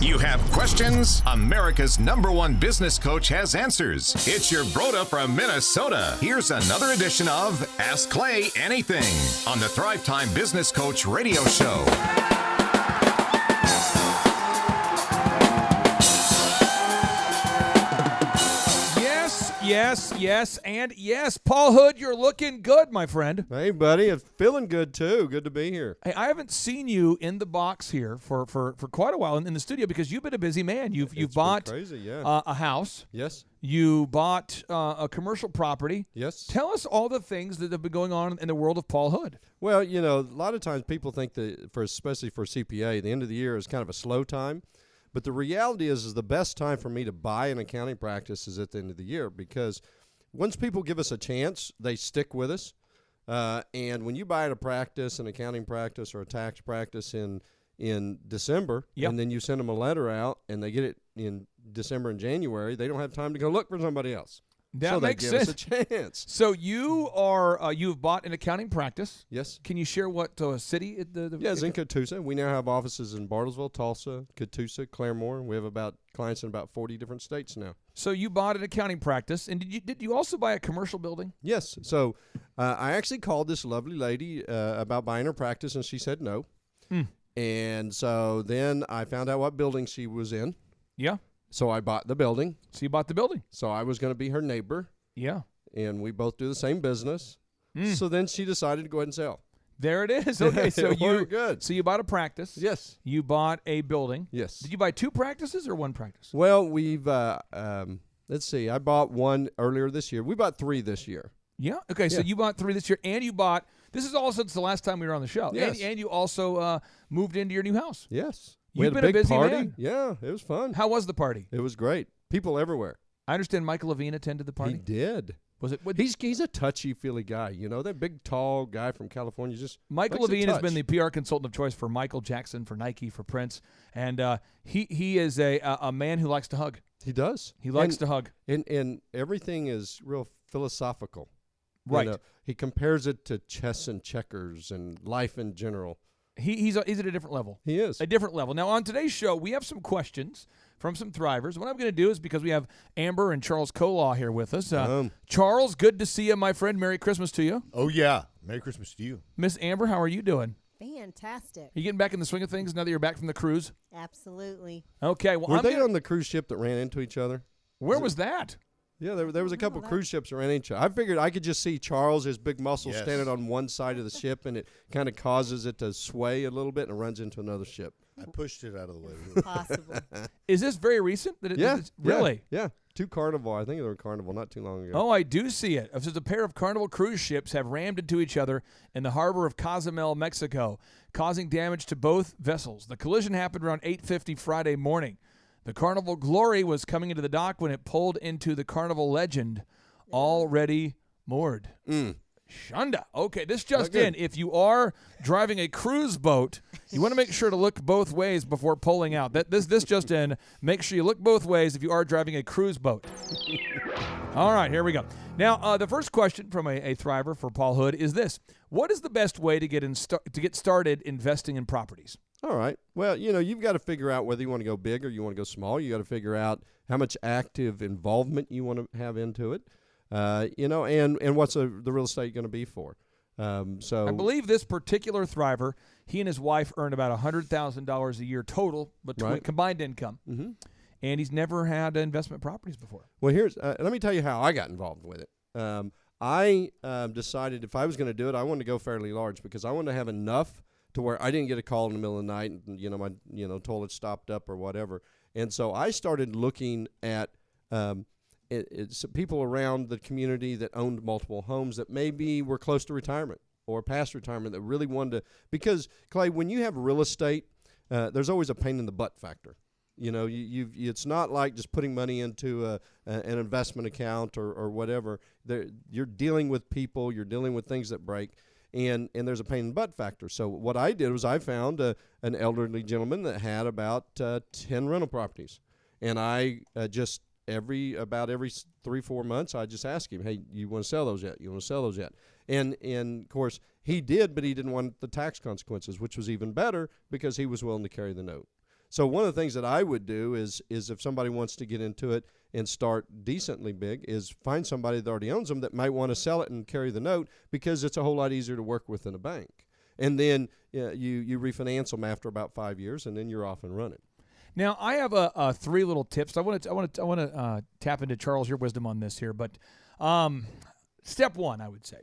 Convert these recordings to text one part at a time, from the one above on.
You have questions? America's #1 business coach has answers. It's your Broda from Minnesota. Here's another edition of Ask Clay Anything on the Thrive Time Business Coach Radio Show. Yes. Paul Hood, you're looking good, my friend. Hey, buddy. It's feeling good, too. Good to be here. Hey, I haven't seen you in the box here for quite a while in the studio because you've been a busy man. You've bought crazy, yeah. a house. Yes. You bought a commercial property. Yes. Tell us all the things that have been going on in the world of Paul Hood. Well, you know, a lot of times people think that, especially for CPA, the end of the year is kind of a slow time. But the reality is the best time for me to buy an accounting practice is at the end of the year, because once people give us a chance, they stick with us. And when you buy a practice, an accounting practice or a tax practice in December, yep, and then you send them a letter out and they get it in December and January, they don't have time to go look for somebody else. That so makes they give sense. us a chance. So you are you've bought an accounting practice. Yes. Can you share what city? It's in Catoosa. We now have offices in Bartlesville, Tulsa, Catoosa, Claremore. We have about clients in about 40 different states now. So you bought an accounting practice, and did you also buy a commercial building? Yes. So I actually called this lovely lady about buying her practice, and she said no. And so then I found out what building she was in. Yeah. So I bought the building. So you bought the building. So I was going to be her neighbor. Yeah. And we both do the same business. So then she decided to go ahead and sell. There it is. Okay, so you bought a practice. Yes. You bought a building. Yes. Did you buy two practices or one practice? Well, we've let's see. I bought one earlier this year. We bought 3 this year. Yeah. Okay. So you bought 3 this year, and you bought. This is all since the last time we were on the show. Yes. And you also moved into your new house. Yes. You've we had been a big busy party. man. Yeah, it was fun. How was the party? It was great. People everywhere. I understand Michael Levine attended the party. He did. Was it? He's a touchy-feely guy. You know, that big, tall guy from California. Michael Levine has been the PR consultant of choice for Michael Jackson, for Nike, for Prince, and he is a man who likes to hug. He does. He likes to hug. And everything is real philosophical. Right. You know, he compares it to chess and checkers and life in general. He's at a different level. He is. A different level. Now, on today's show, we have some questions from some Thrivers. What I'm going to do is, because we have Amber and Charles Colaw here with us. Charles, good to see you, my friend. Merry Christmas to you. Oh, yeah. Merry Christmas to you. Miss Amber, how are you doing? Fantastic. Are you getting back in the swing of things now that you're back from the cruise? Absolutely. Okay. Well, Were they on the cruise ship that ran into each other? Where was that? Yeah, there was a couple cruise ships that ran into each other. I figured I could just see Charles, his big muscles, Yes. standing on one side of the ship, and it kind of causes it to sway a little bit and runs into another ship. I pushed it out of the way. Possible. Is this very recent? Yeah. Really? Yeah. 2 Carnival. I think they were Carnival not too long ago. Oh, I do see it. It says a pair of Carnival cruise ships have rammed into each other in the harbor of Cozumel, Mexico, causing damage to both vessels. The collision happened around 8:50 Friday morning. The Carnival Glory was coming into the dock when it pulled into the Carnival Legend, already moored. Shunda. Okay, this just in. If you are driving a cruise boat, you want to make sure to look both ways before pulling out. This just in. Make sure you look both ways if you are driving a cruise boat. All right, here we go. Now, the first question from a Thriver for Paul Hood is this: what is the best way to get started investing in properties? All right. Well, you know, you've got to figure out whether you want to go big or you want to go small. You got to figure out how much active involvement you want to have into it. You know, and what's the real estate going to be for? So I believe this particular Thriver, he and his wife earn about $100,000 a year total between combined income, and he's never had investment properties before. Well, here's let me tell you how I got involved with it. I decided if I was going to do it, I wanted to go fairly large because I wanted to have enough to where I didn't get a call in the middle of the night and my toilet stopped up or whatever. And so I started looking at it's people around the community that owned multiple homes that maybe were close to retirement or past retirement that really wanted to, because Clay, when you have real estate, there's always a pain in the butt factor. You know, it's not like just putting money into an investment account or whatever. You're dealing with people, you're dealing with things that break, and there's a pain in the butt factor. So what I did was I found an elderly gentleman that had about 10 rental properties, and I just every 3-4 months I just asked him, hey, you want to sell those yet? You want to sell those yet? And of course he did, but he didn't want the tax consequences, which was even better because he was willing to carry the note. So one of the things that I would do is if somebody wants to get into it and start decently big, is find somebody that already owns them that might want to sell it and carry the note, because it's a whole lot easier to work with than a bank. And then you refinance them after about 5 years, and then you're off and running. Now, I have three little tips. I want to tap into Charles, your wisdom on this here. But step one, I would say,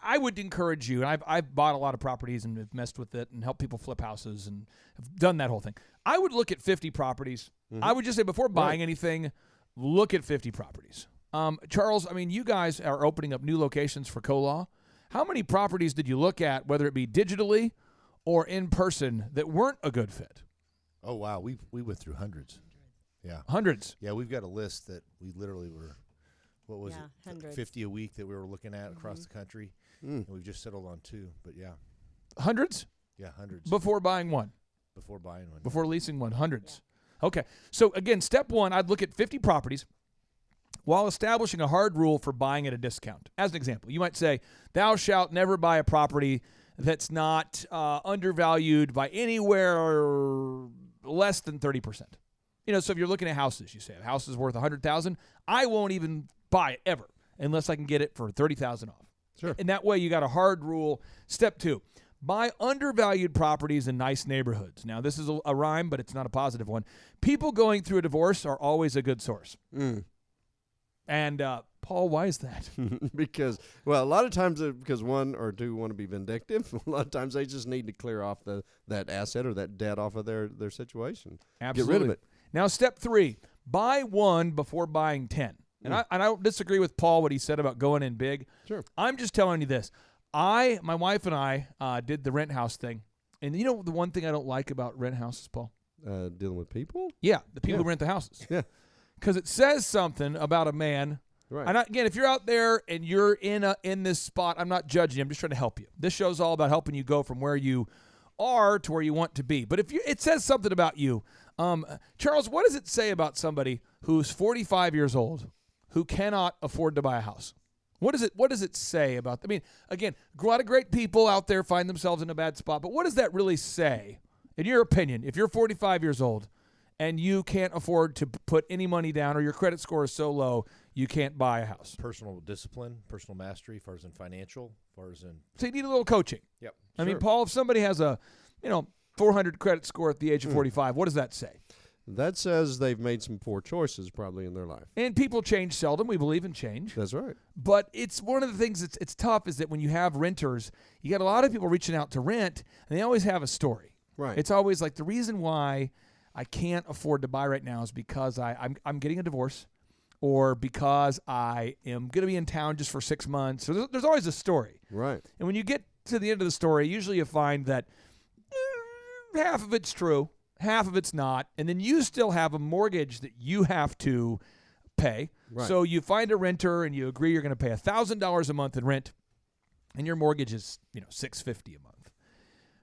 I would encourage you, and I've bought a lot of properties and have messed with it and helped people flip houses and have done that whole thing. I would look at 50 properties. Mm-hmm. I would just say before buying anything, look at 50 properties. Charles, I mean, you guys are opening up new locations for Co-Law. How many properties did you look at, whether it be digitally or in person, that weren't a good fit? Oh, wow. We went through hundreds. Yeah. Hundreds. Yeah, we've got a list that we literally were, what was it, hundreds. 50 a week that we were looking at across the country. And we've just settled on 2, but yeah. Hundreds? Yeah, hundreds. Before buying one? Before buying one. Before leasing one, hundreds. Yeah. Okay. So, again, step one, I'd look at 50 properties while establishing a hard rule for buying at a discount. As an example, you might say, thou shalt never buy a property that's not undervalued by anywhere less than 30%. You know, so if you're looking at houses, you say a house is worth $100,000, I won't even buy it ever unless I can get it for $30,000 off. Sure. And that way you got a hard rule. Step two, buy undervalued properties in nice neighborhoods. Now, this is a rhyme, but it's not a positive one. People going through a divorce are always a good source. And, Paul, why is that? Because, well, a lot of times because one or two want to be vindictive. A lot of times they just need to clear off that asset or that debt off of their situation. Absolutely. Get rid of it. Now, step three, buy one before buying 10. And I don't disagree with Paul, what he said about going in big. Sure. I'm just telling you this. My wife and I did the rent house thing. And you know the one thing I don't like about rent houses, Paul? Dealing with people? Yeah, the people who rent the houses. Yeah. Because it says something about a man. Right. And again, if you're out there and you're in this spot, I'm not judging you. I'm just trying to help you. This show's all about helping you go from where you are to where you want to be. But if it says something about you, Charles, what does it say about somebody who's 45 years old who cannot afford to buy a house? What does it say about? I mean, again, a lot of great people out there find themselves in a bad spot. But what does that really say, in your opinion, if you're 45 years old and you can't afford to put any money down, or your credit score is so low you can't buy a house? Personal discipline, personal mastery, as far as in financial, as far as in. So you need a little coaching. Yep. I mean, Paul, if somebody has a, 400 credit score at the age of 45, what does that say? That says they've made some poor choices probably in their life. And people change seldom. We believe in change. That's right. But it's one of the things it's tough is that when you have renters, you got a lot of people reaching out to rent, and they always have a story. Right. It's always like, the reason why I can't afford to buy right now is because I'm getting a divorce, or because I am going to be in town just for 6 months. So there's always a story. Right. And when you get to the end of the story, usually you find that half of it's true, half of it's not, and then you still have a mortgage that you have to pay. Right. So you find a renter and you agree you're going to pay $1,000 a month in rent, and your mortgage is $650 a month.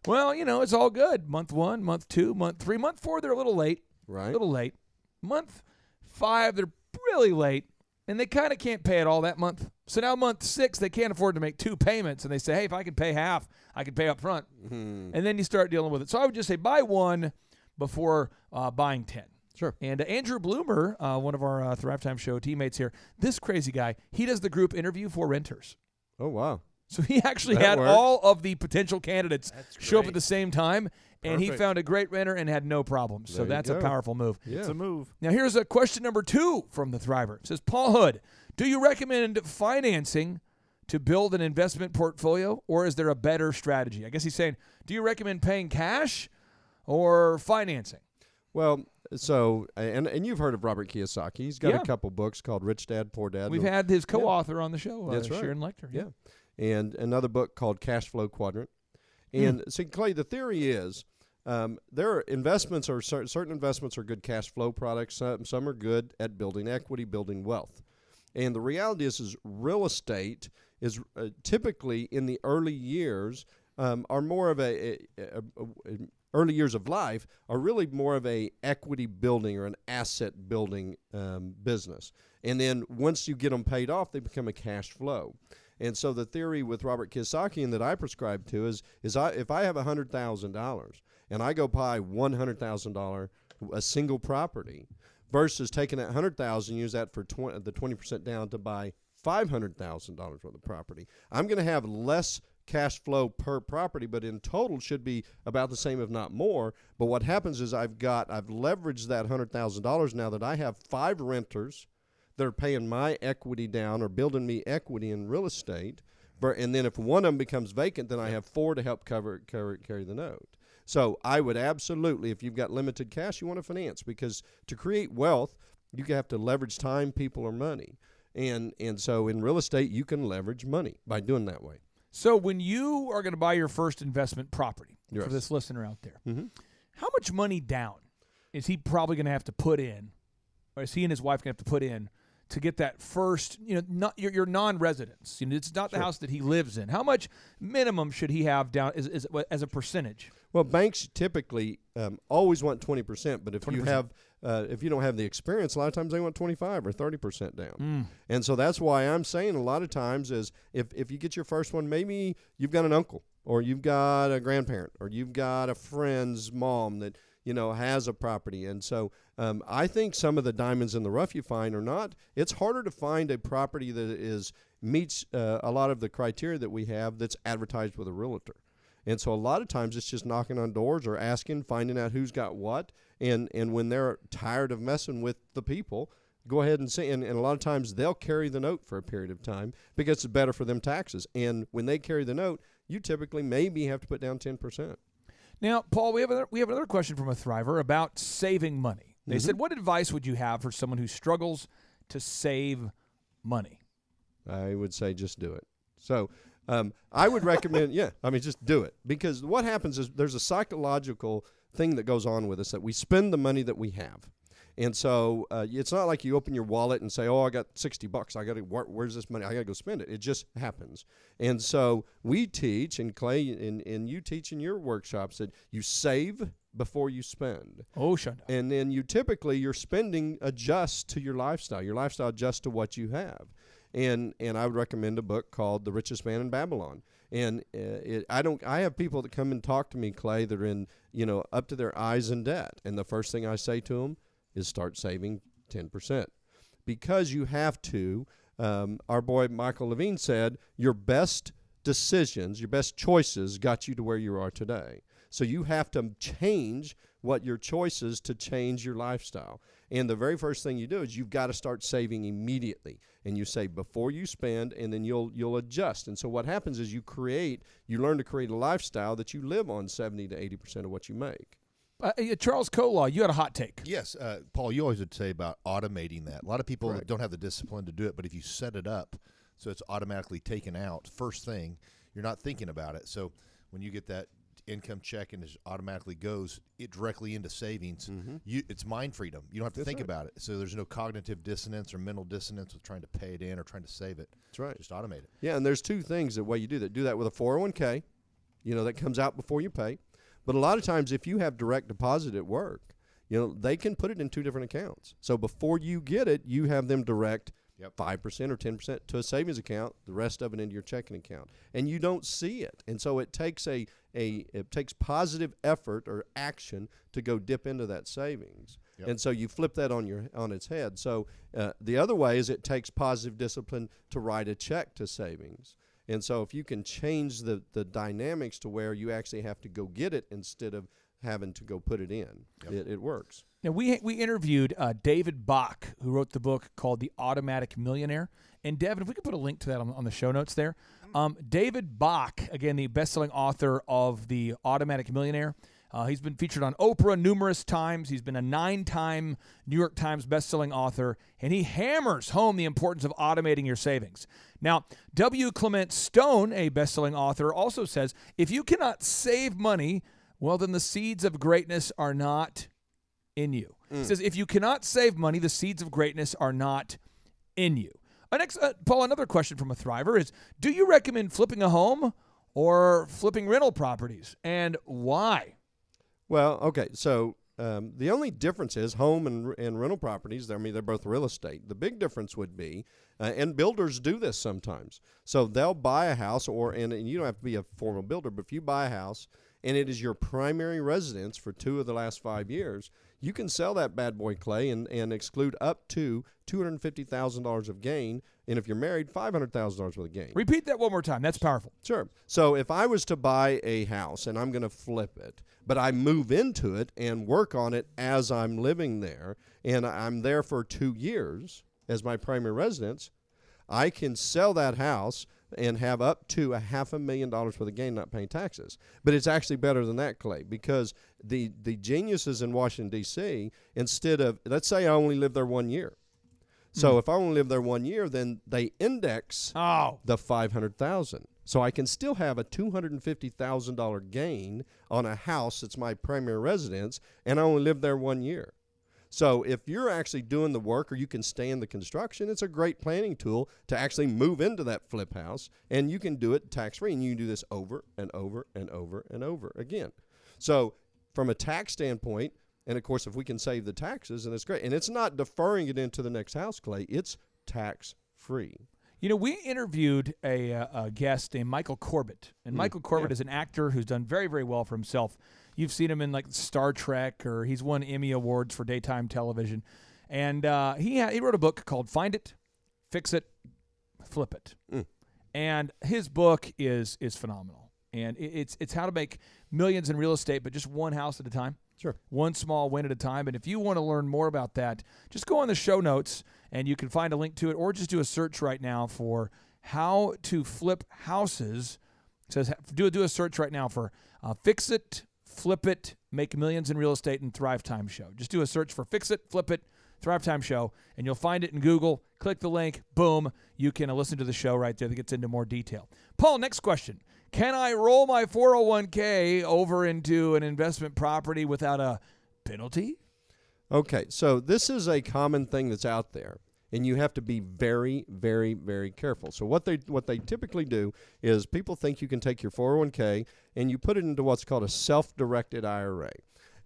Well, it's all good. Month 1, month 2, month 3, month 4, they're a little late. Right. A little late. Month 5, they're really late, and they kind of can't pay it all that month. So now month 6, they can't afford to make 2 payments, and they say, hey, if I can pay half, I can pay up front. And then you start dealing with it. So I would just say buy 1 before buying 10. Sure. And Andrew Bloomer, one of our Thrive Time Show teammates here, this crazy guy, he does the group interview for renters. Oh, wow. So he actually That had works. all of the potential candidates show up great. at the same time, and he Perfect. found a great renter and had no problems. So There you that's a go. powerful move. Yeah. It's a move. Now here's a question number 2 from the Thriver. It says, Paul Hood, do you recommend financing to build an investment portfolio, or is there a better strategy? I guess he's saying, do you recommend paying cash or financing? Well, so, and you've heard of Robert Kiyosaki. He's got a couple books called Rich Dad, Poor Dad. We've had his co-author on the show, That's right. Sharon Lecter. Yeah. And another book called Cash Flow Quadrant. And so, Clay, the theory is there are investments, or certain investments are good cash flow products. Some are good at building equity, building wealth. And the reality is real estate is typically in the early years are more of early years of life are really more of a equity building or an asset building business. And then once you get them paid off, they become a cash flow. And so the theory with Robert Kiyosaki and that I prescribe to is if I have $100,000 and I go buy $100,000 a single property, versus taking that $100,000, use that for the 20% down to buy $500,000 worth of property. I'm going to have less cash flow per property, but in total should be about the same, if not more. But what happens is I've leveraged that $100,000 now that I have 5 renters that are paying my equity down or building me equity in real estate. And then if one of them becomes vacant, then I have 4 to help carry the note. So I would absolutely, if you've got limited cash, you want to finance, because to create wealth, you have to leverage time, people, or money. And so in real estate, you can leverage money by doing that way. So when you are going to buy your first investment property, Yes. for this listener out there, Mm-hmm. how much money down is he probably going to have to put in, or is he and his wife going to have to put in to get that first, not your non-residence? It's not the house that he lives in. How much minimum should he have down as a percentage? Well, banks typically always want 20%, but if 20%. if you don't have the experience, a lot of times they want 25 or 30% down. And so that's why I'm saying a lot of times is if you get your first one, maybe you've got an uncle, or you've got a grandparent, or you've got a friend's mom that has a property. And so I think some of the diamonds in the rough you find are not. It's harder to find a property that meets a lot of the criteria that we have that's advertised with a realtor. And so a lot of times it's just knocking on doors or asking, finding out who's got what. And when they're tired of messing with the people, go ahead and say, and a lot of times they'll carry the note for a period of time because it's better for them taxes. And when they carry the note, you typically maybe have to put down 10%. Now, Paul, we have another question from a Thriver about saving money. They said, what advice would you have for someone who struggles to save money? I would say just do it. So I would recommend, just do it. Because what happens is there's a psychological thing that goes on with us, that we spend the money that we have. And so it's not like you open your wallet and say, I got $60. I got to, where's this money? I got to go spend it. It just happens. And so we teach, and Clay, and you teach in your workshops, that you save before you spend. Oh, shut up. And then your spending adjusts to your lifestyle. Your lifestyle adjusts to what you have. And I would recommend a book called The Richest Man in Babylon. And I have people that come and talk to me, Clay, that are in, up to their eyes in debt. And the first thing I say to them is start saving 10%. Because you have to, our boy Michael Levine said, your best decisions, your best choices got you to where you are today. So you have to change what your choices to change your lifestyle. And the very first thing you do is you've got to start saving immediately. And you save before you spend, and then you'll adjust. And so what happens is you learn to create a lifestyle that you live on 70 to 80% of what you make. Charles Kolaw, you had a hot take. Yes, Paul, you always would say about automating that. A lot of people Correct. don't have the discipline to do it, but if you set it up so it's automatically taken out first thing, you're not thinking about it. So when you get that income check and it automatically goes directly into savings, it's mind freedom. You don't have to think about it. So there's no cognitive dissonance or mental dissonance with trying to pay it in or trying to save it. That's right. Just automate it. Yeah, and there's two things the way you do that. Do that with a 401k, that comes out before you pay. But a lot of times if you have direct deposit at work, they can put it in 2 different accounts. So before you get it, you have them direct 5% or 10% to a savings account, the rest of it into your checking account. And you don't see it. And so it takes it takes positive effort or action to go dip into that savings. Yep. And so you flip that on its head. So the other way is it takes positive discipline to write a check to savings. And so if you can change the dynamics to where you actually have to go get it instead of having to go put it in, it works. Now, we interviewed David Bach, who wrote the book called The Automatic Millionaire. And, Devin, if we could put a link to that on the show notes there. David Bach, again, the best-selling author of The Automatic Millionaire. He's been featured on Oprah numerous times. He's been a 9-time New York Times best-selling author, and he hammers home the importance of automating your savings. Now, W. Clement Stone, a best-selling author, also says, if you cannot save money, well, then the seeds of greatness are not in you. He says, if you cannot save money, the seeds of greatness are not in you. Next, Paul, another question from a Thriver is, do you recommend flipping a home or flipping rental properties, and why? Well, okay, so the only difference is home and rental properties, they're both real estate. The big difference would be, and builders do this sometimes, so they'll buy a house, and you don't have to be a formal builder, but if you buy a house and it is your primary residence for 2 of the last 5 years, you can sell that bad boy, Clay, and exclude up to $250,000 of gain. And if you're married, $500,000 worth of gain. Repeat that one more time. That's powerful. Sure. So if I was to buy a house and I'm going to flip it, but I move into it and work on it as I'm living there, and I'm there for 2 years as my primary residence, I can sell that house and have up to $500,000 worth of gain not paying taxes. But it's actually better than that, Clay, because the geniuses in Washington, D.C., instead of, let's say I only live there 1 year. So if I only live there 1 year, then they index the $500,000. So I can still have a $250,000 gain on a house that's my primary residence, and I only live there 1 year. So if you're actually doing the work, or you can stay in the construction, it's a great planning tool to actually move into that flip house, and you can do it tax-free, and you can do this over and over and over and over again. So from a tax standpoint, and, of course, if we can save the taxes, then it's great. And it's not deferring it into the next house, Clay. It's tax-free. You know, we interviewed a guest named Michael Corbett. And Michael Corbett is an actor who's done very, very well for himself. You've seen him in, like, Star Trek, or he's won Emmy Awards for daytime television. And he wrote a book called Find It, Fix It, Flip It. And his book is phenomenal. And it's how to make millions in real estate, but just one house at a time. Sure. One small win at a time. And if you want to learn more about that, just go on the show notes and you can find a link to it, or just do a search right now for how to flip houses. It says do a search right now for Fix It, Flip It, Make Millions in Real Estate, and Thrive Time Show. Just do a search for Fix It, Flip It, Thrive Time Show, and you'll find it in Google. Click the link. Boom. You can listen to the show right there that gets into more detail. Paul, next question. Can I roll my 401k over into an investment property without a penalty? Okay, so this is a common thing that's out there, and you have to be very, very, very careful. So what they typically do is people think you can take your 401k and you put it into what's called a self-directed IRA.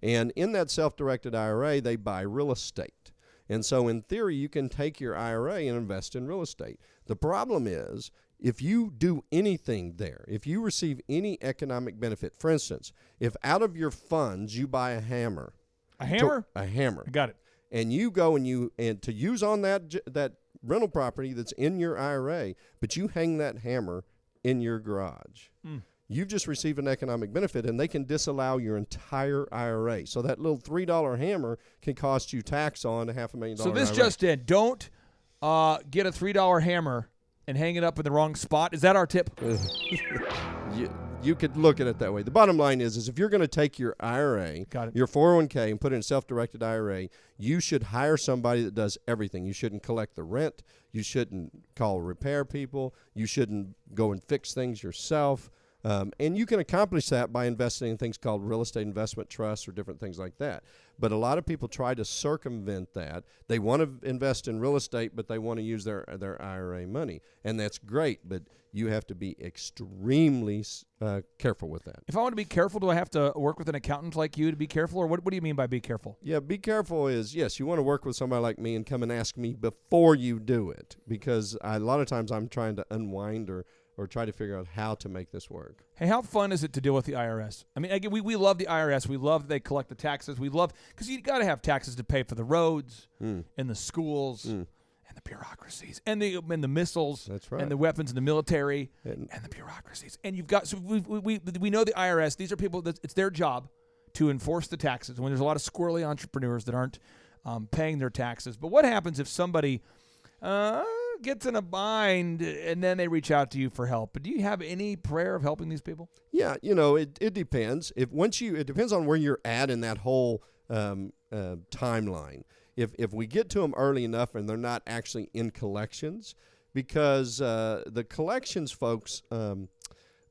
And in that self-directed IRA, they buy real estate. And so in theory, you can take your IRA and invest in real estate. The problem is, if you do anything there, if you receive any economic benefit, for instance, if out of your funds you buy a hammer. A hammer? A hammer. I got it. And you go and to use on that rental property that's in your IRA, but you hang that hammer in your garage. You've just received an economic benefit, and they can disallow your entire IRA. So that little $3 hammer can cost you tax on $500,000. So this IRA. just in. Don't get a $3 hammer and hang it up in the wrong spot. Is that our tip? You could look at it that way. The bottom line is if you're going to take your IRA, your 401k, and put it in a self-directed IRA, you should hire somebody that does everything. You shouldn't collect the rent. You shouldn't call repair people. You shouldn't go and fix things yourself. And you can accomplish that by investing in things called real estate investment trusts or different things like that. But a lot of people try to circumvent that. They want to invest in real estate, but they want to use their IRA money. And that's great, but you have to be extremely careful with that. If I want to be careful, do I have to work with an accountant like you to be careful? Or what do you mean by be careful? Yeah, be careful is, yes, you want to work with somebody like me and come and ask me before you do it. Because a lot of times I'm trying to unwind or try to figure out how to make this work. Hey, how fun is it to deal with the IRS? I mean, again, we love the IRS. We love that they collect the taxes. We love, because you got to have taxes to pay for the roads and the schools and the bureaucracies and the missiles. That's right. And the weapons and the military and the bureaucracies. And you've got, so we know the IRS, these are people, it's their job to enforce the taxes when there's a lot of squirrely entrepreneurs that aren't paying their taxes. But what happens if somebody gets in a bind and then they reach out to you for help? But do you have any prayer of helping these people? Yeah, it depends. It depends on where you're at in that whole timeline. If we get to them early enough and they're not actually in collections, because the collections folks,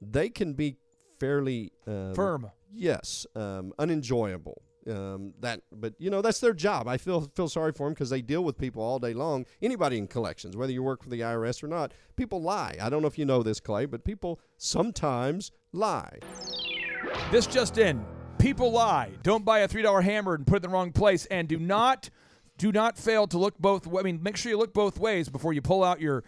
they can be fairly firm. Yes, unenjoyable. But that's their job. I feel sorry for them because they deal with people all day long. Anybody in collections, whether you work for the IRS or not, people lie. I don't know if you know this, Clay, but people sometimes lie. This just in. People lie. Don't buy a $3 hammer and put it in the wrong place. And do not do not fail to look both. I mean, make sure you look both ways before you pull out your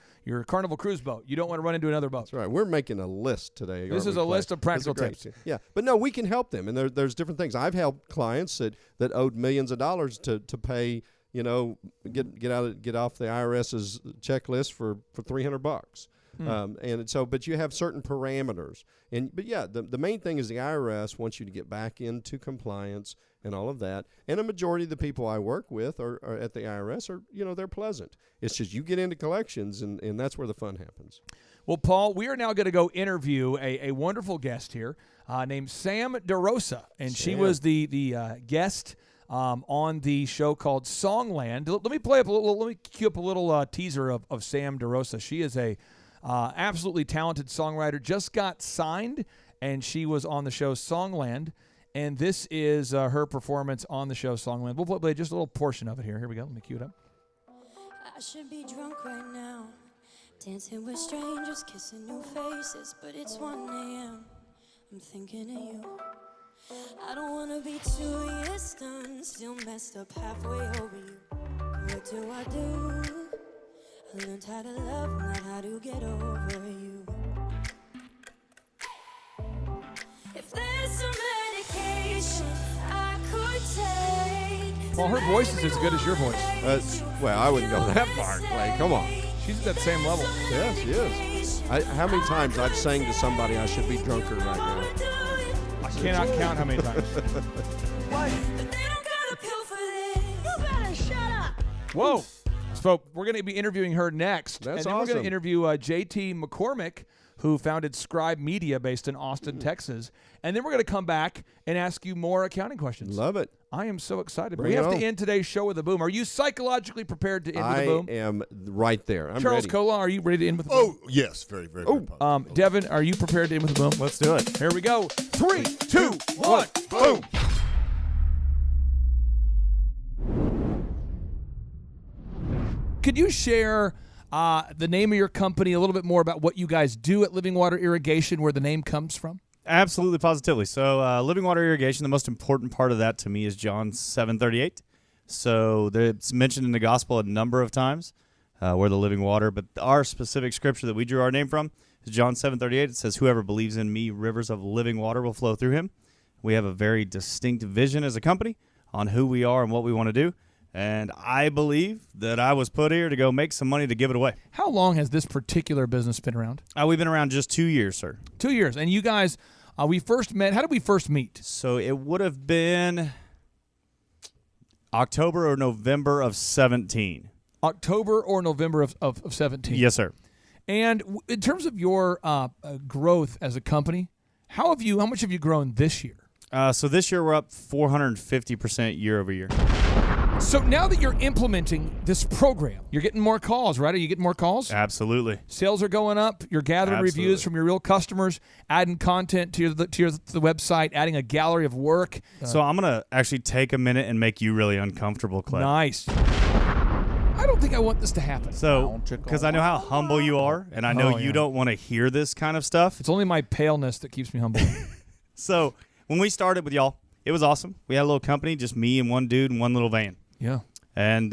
Carnival cruise boat. You don't want to run into another boat. That's right. We're making a list today. This is a list of practical tips. Yeah, but no, we can help them, and there's different things. I've helped clients that owed millions of dollars to pay. Get off the IRS's checklist for $300. And so, but you have certain parameters, but the main thing is the IRS wants you to get back into compliance and all of that. And a majority of the people I work with are at the IRS are they're pleasant. It's just you get into collections, and that's where the fun happens. Well, Paul, we are now going to go interview a wonderful guest here named Sam DeRosa, and she was the guest on the show called Songland. Let me cue up a little teaser of Sam DeRosa. She is a absolutely talented songwriter, just got signed, and she was on the show Songland, and this is her performance on the show Songland. We'll play just a little portion of it here. Here we go. Let me cue it up. I should be drunk right now, dancing with strangers, kissing new faces, but it's 1 a.m. I'm thinking of you. I don't wanna be 2 years done, still messed up halfway over you. What do I do? I learned how to love, not how to get over you. If there's some medication I could take. Well, her voice is as good as your voice. Well, I wouldn't go that far, Clay. Come on. She's at that same level. Yeah, she is. How many times I've sang to somebody I should be drunker right now? I cannot count how many times. What? But they don't got a pill for this. You better shut up. Whoa. So we're going to be interviewing her next. That's and then awesome. We're going to interview JT McCormick, who founded Scribe Media based in Austin, Texas. And then we're going to come back and ask you more accounting questions. Love it. I am so excited. Bring we it have on. to end today's show with a boom. Are you psychologically prepared to end with a boom? I am right there. I'm Charles ready. Cola, are you ready to end with a boom? Oh, yes. Very, very, very positive. Devin, are you prepared to end with a boom? Let's do it. Here we go. 3, 2, 1, boom. Could you share the name of your company, a little bit more about what you guys do at Living Water Irrigation, where the name comes from? Absolutely, positively. So Living Water Irrigation, the most important part of that to me is John 7:38. So it's mentioned in the gospel a number of times where the living water, but our specific scripture that we drew our name from is John 7:38. It says, whoever believes in me, rivers of living water will flow through him. We have a very distinct vision as a company on who we are and what we want to do. And I believe that I was put here to go make some money to give it away. How long has this particular business been around? We've been around just 2 years, sir. 2 years. And you guys, we first met. How did we first meet? So it would have been October or November of 17. October or November of 17. Yes, sir. And in terms of your growth as a company, how much have you grown this year? So this year we're up 450% year over year. So now that you're implementing this program, you're getting more calls, right? Are you getting more calls? Absolutely. Sales are going up. You're gathering reviews from your real customers, adding content to the website, adding a gallery of work. So I'm going to actually take a minute and make you really uncomfortable, Clay. Nice. I don't think I want this to happen. So, because I know how humble you are, and I know you don't want to hear this kind of stuff. It's only my paleness that keeps me humble. So when we started with y'all, it was awesome. We had a little company, just me and one dude and one little van. Yeah. And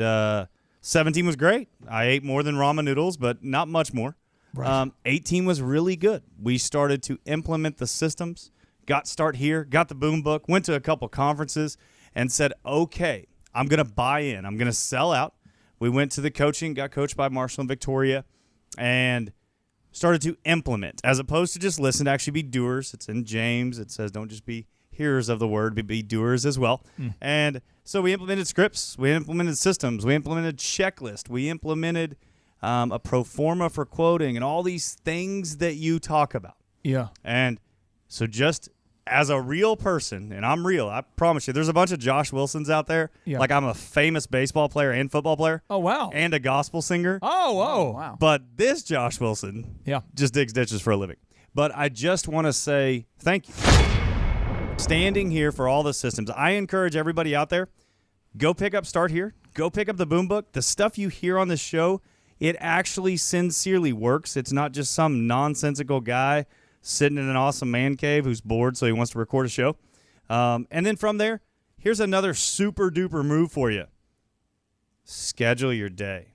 17 was great. I ate more than ramen noodles, but not much more. Right. 18 was really good. We started to implement the systems, got start here, got the boom book, went to a couple conferences, and said, okay, I'm going to buy in. I'm going to sell out. We went to the coaching, got coached by Marshall and Victoria, and started to implement, as opposed to just listen, to actually be doers. It's in James. It says don't just be hearers of the word, but be doers as well. And so we implemented scripts, we implemented systems, we implemented checklist, we implemented a pro forma for quoting, and all these things that you talk about. Yeah. And so just as a real person, and I'm real, I promise you, there's a bunch of Josh Wilsons out there. Yeah. Like I'm a famous baseball player and football player. Oh, wow. And a gospel singer. Oh, wow. But this Josh Wilson just digs ditches for a living. But I just want to say thank you. Standing here for all the systems. I encourage everybody out there, go pick up Start Here. Go pick up the Boom Book. The stuff you hear on this show, it actually sincerely works. It's not just some nonsensical guy sitting in an awesome man cave who's bored so he wants to record a show. And then from there, here's another super duper move for you. schedule your day.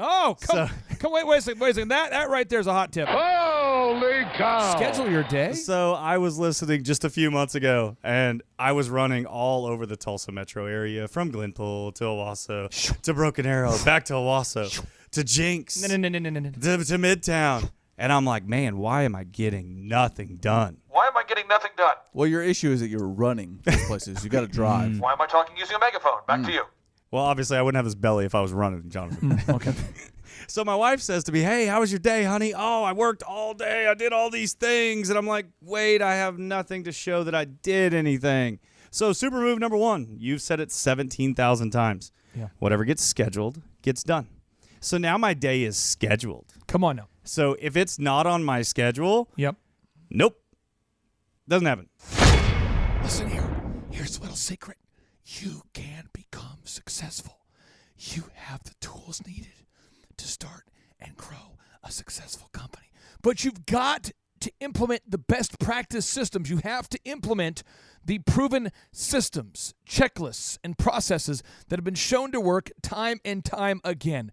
Oh, come, wait a second. That right there is a hot tip. Holy cow! Schedule your day. So I was listening just a few months ago, and I was running all over the Tulsa metro area, from Glenpool to Owasso to Broken Arrow, back to Owasso to Jinx No. to Midtown. And I'm like, man, why am I getting nothing done? Why am I getting nothing done? Well, your issue is that you're running those places. You got to drive. Why am I talking using a megaphone? Back to you. Well, obviously, I wouldn't have this belly if I was running, Jonathan. Okay. So my wife says to me, hey, how was your day, honey? Oh, I worked all day. I did all these things. And I'm like, wait, I have nothing to show that I did anything. So super move number 1, you've said it 17,000 times. Yeah. Whatever gets scheduled gets done. So now my day is scheduled. Come on now. So if it's not on my schedule, Yep. nope, doesn't happen. Listen here. Here's the little secret. You can become successful. You have the tools needed to start and grow a successful company. But you've got to implement the best practice systems. You have to implement the proven systems, checklists, and processes that have been shown to work time and time again.